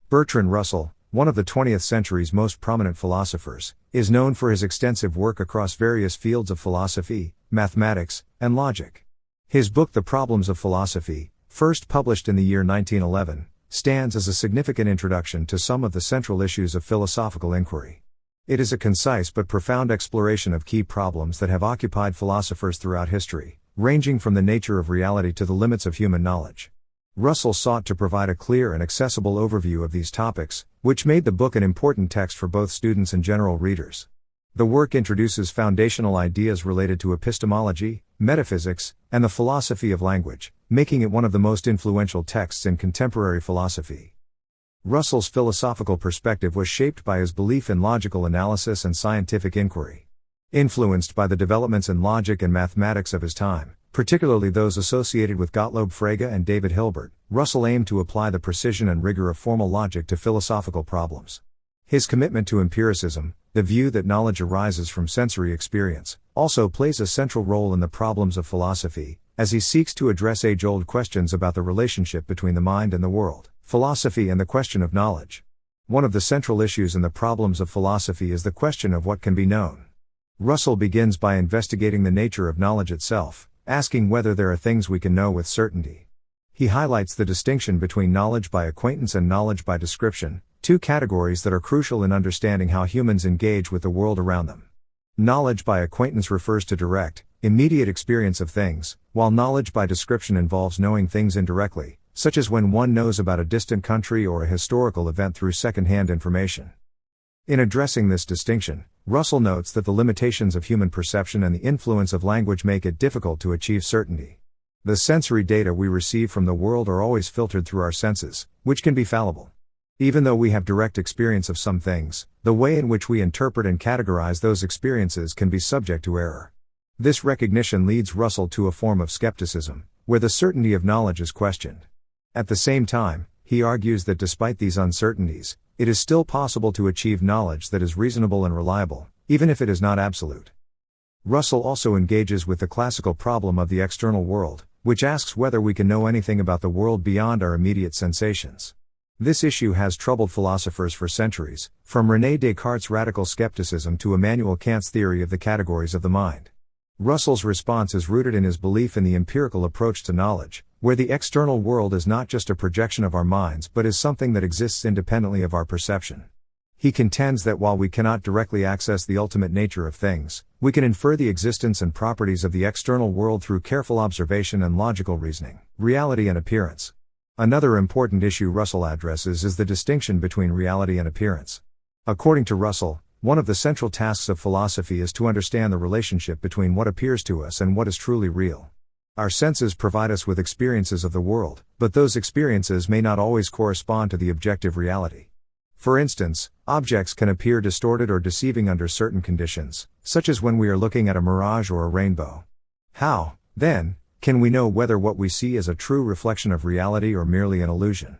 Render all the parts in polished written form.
Bertrand Russell, one of the 20th century's most prominent philosophers, is known for his extensive work across various fields of philosophy, mathematics, and logic. His book The Problems of Philosophy, first published in the year 1911, stands as a significant introduction to some of the central issues of philosophical inquiry. It is a concise but profound exploration of key problems that have occupied philosophers throughout history, ranging from the nature of reality to the limits of human knowledge. Russell sought to provide a clear and accessible overview of these topics, which made the book an important text for both students and general readers. The work introduces foundational ideas related to epistemology, metaphysics, and the philosophy of language, making it one of the most influential texts in contemporary philosophy. Russell's philosophical perspective was shaped by his belief in logical analysis and scientific inquiry. Influenced by the developments in logic and mathematics of his time, particularly those associated with Gottlob Frege and David Hilbert, Russell aimed to apply the precision and rigor of formal logic to philosophical problems. His commitment to empiricism, the view that knowledge arises from sensory experience, also plays a central role in the problems of philosophy, as he seeks to address age-old questions about the relationship between the mind and the world, philosophy and the question of knowledge. One of the central issues in the problems of philosophy is the question of what can be known. Russell begins by investigating the nature of knowledge itself, asking whether there are things we can know with certainty. He highlights the distinction between knowledge by acquaintance and knowledge by description, two categories that are crucial in understanding how humans engage with the world around them. Knowledge by acquaintance refers to direct, immediate experience of things, while knowledge by description involves knowing things indirectly, such as when one knows about a distant country or a historical event through second-hand information. In addressing this distinction, Russell notes that the limitations of human perception and the influence of language make it difficult to achieve certainty. The sensory data we receive from the world are always filtered through our senses, which can be fallible. Even though we have direct experience of some things, the way in which we interpret and categorize those experiences can be subject to error. This recognition leads Russell to a form of skepticism, where the certainty of knowledge is questioned. At the same time, he argues that despite these uncertainties, it is still possible to achieve knowledge that is reasonable and reliable, even if it is not absolute. Russell also engages with the classical problem of the external world, which asks whether we can know anything about the world beyond our immediate sensations. This issue has troubled philosophers for centuries, from René Descartes' radical skepticism to Immanuel Kant's theory of the categories of the mind. Russell's response is rooted in his belief in the empirical approach to knowledge, where the external world is not just a projection of our minds but is something that exists independently of our perception. He contends that while we cannot directly access the ultimate nature of things, we can infer the existence and properties of the external world through careful observation and logical reasoning, reality and appearance. Another important issue Russell addresses is the distinction between reality and appearance. According to Russell, one of the central tasks of philosophy is to understand the relationship between what appears to us and what is truly real. Our senses provide us with experiences of the world, but those experiences may not always correspond to the objective reality. For instance, objects can appear distorted or deceiving under certain conditions, such as when we are looking at a mirage or a rainbow. How, then, can we know whether what we see is a true reflection of reality or merely an illusion?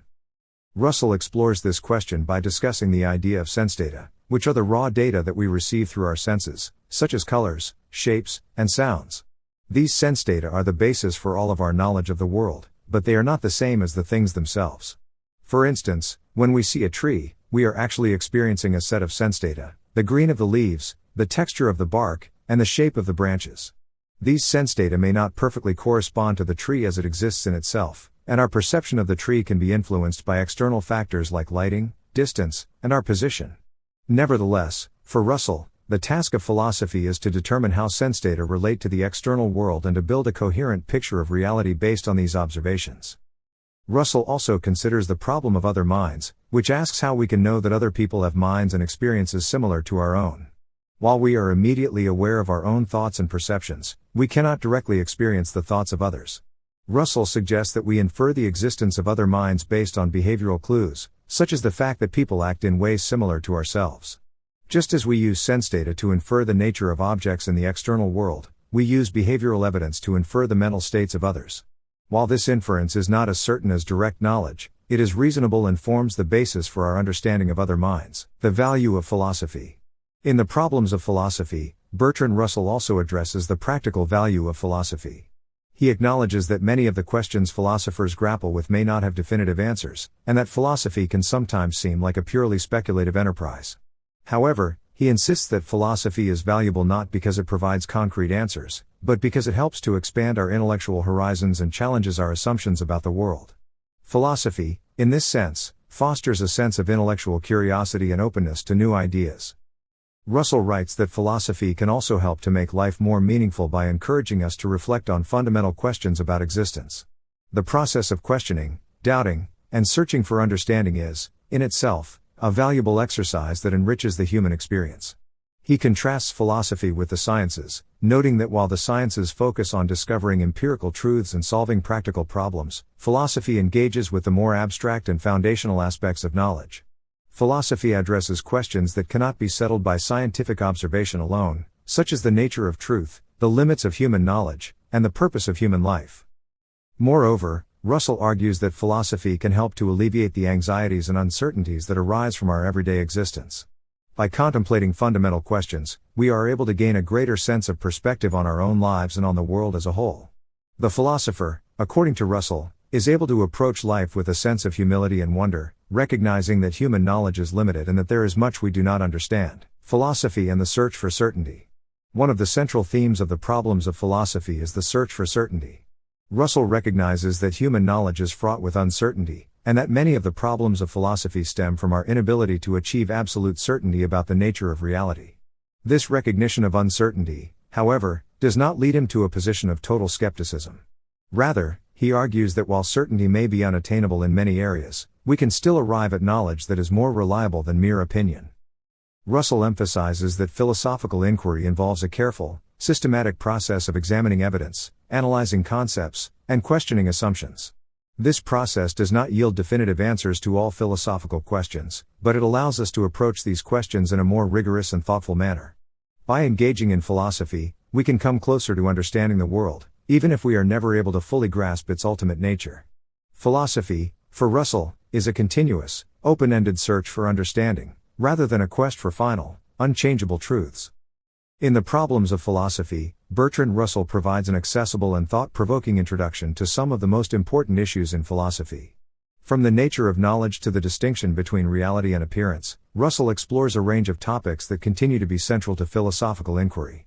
Russell explores this question by discussing the idea of sense data, which are the raw data that we receive through our senses, such as colors, shapes, and sounds. These sense data are the basis for all of our knowledge of the world, but they are not the same as the things themselves. For instance, when we see a tree, we are actually experiencing a set of sense data: the green of the leaves, the texture of the bark, and the shape of the branches. These sense data may not perfectly correspond to the tree as it exists in itself, and our perception of the tree can be influenced by external factors like lighting, distance, and our position. Nevertheless, for Russell, the task of philosophy is to determine how sense data relate to the external world and to build a coherent picture of reality based on these observations. Russell also considers the problem of other minds, which asks how we can know that other people have minds and experiences similar to our own. While we are immediately aware of our own thoughts and perceptions, we cannot directly experience the thoughts of others. Russell suggests that we infer the existence of other minds based on behavioral clues, such as the fact that people act in ways similar to ourselves. Just as we use sense data to infer the nature of objects in the external world, we use behavioral evidence to infer the mental states of others. While this inference is not as certain as direct knowledge, it is reasonable and forms the basis for our understanding of other minds. The value of philosophy. In The Problems of Philosophy, Bertrand Russell also addresses the practical value of philosophy. He acknowledges that many of the questions philosophers grapple with may not have definitive answers, and that philosophy can sometimes seem like a purely speculative enterprise. However, he insists that philosophy is valuable not because it provides concrete answers, but because it helps to expand our intellectual horizons and challenges our assumptions about the world. Philosophy, in this sense, fosters a sense of intellectual curiosity and openness to new ideas. Russell writes that philosophy can also help to make life more meaningful by encouraging us to reflect on fundamental questions about existence. The process of questioning, doubting, and searching for understanding is, in itself, a valuable exercise that enriches the human experience. He contrasts philosophy with the sciences, noting that while the sciences focus on discovering empirical truths and solving practical problems, philosophy engages with the more abstract and foundational aspects of knowledge. Philosophy addresses questions that cannot be settled by scientific observation alone, such as the nature of truth, the limits of human knowledge, and the purpose of human life. Moreover, Russell argues that philosophy can help to alleviate the anxieties and uncertainties that arise from our everyday existence. By contemplating fundamental questions, we are able to gain a greater sense of perspective on our own lives and on the world as a whole. The philosopher, according to Russell, is able to approach life with a sense of humility and wonder, recognizing that human knowledge is limited and that there is much we do not understand. Philosophy and the search for certainty. One of the central themes of the problems of philosophy is the search for certainty. Russell recognizes that human knowledge is fraught with uncertainty, and that many of the problems of philosophy stem from our inability to achieve absolute certainty about the nature of reality. This recognition of uncertainty, however, does not lead him to a position of total skepticism. Rather, he argues that while certainty may be unattainable in many areas, we can still arrive at knowledge that is more reliable than mere opinion. Russell emphasizes that philosophical inquiry involves a careful, systematic process of examining evidence, analyzing concepts, and questioning assumptions. This process does not yield definitive answers to all philosophical questions, but it allows us to approach these questions in a more rigorous and thoughtful manner. By engaging in philosophy, we can come closer to understanding the world, even if we are never able to fully grasp its ultimate nature. Philosophy, for Russell, is a continuous, open-ended search for understanding, rather than a quest for final, unchangeable truths. In The Problems of Philosophy, Bertrand Russell provides an accessible and thought-provoking introduction to some of the most important issues in philosophy. From the nature of knowledge to the distinction between reality and appearance, Russell explores a range of topics that continue to be central to philosophical inquiry.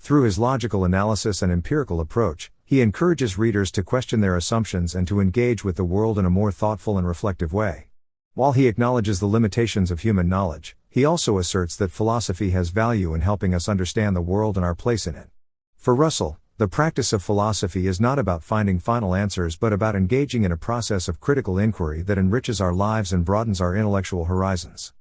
Through his logical analysis and empirical approach, he encourages readers to question their assumptions and to engage with the world in a more thoughtful and reflective way. While he acknowledges the limitations of human knowledge, he also asserts that philosophy has value in helping us understand the world and our place in it. For Russell, the practice of philosophy is not about finding final answers but about engaging in a process of critical inquiry that enriches our lives and broadens our intellectual horizons.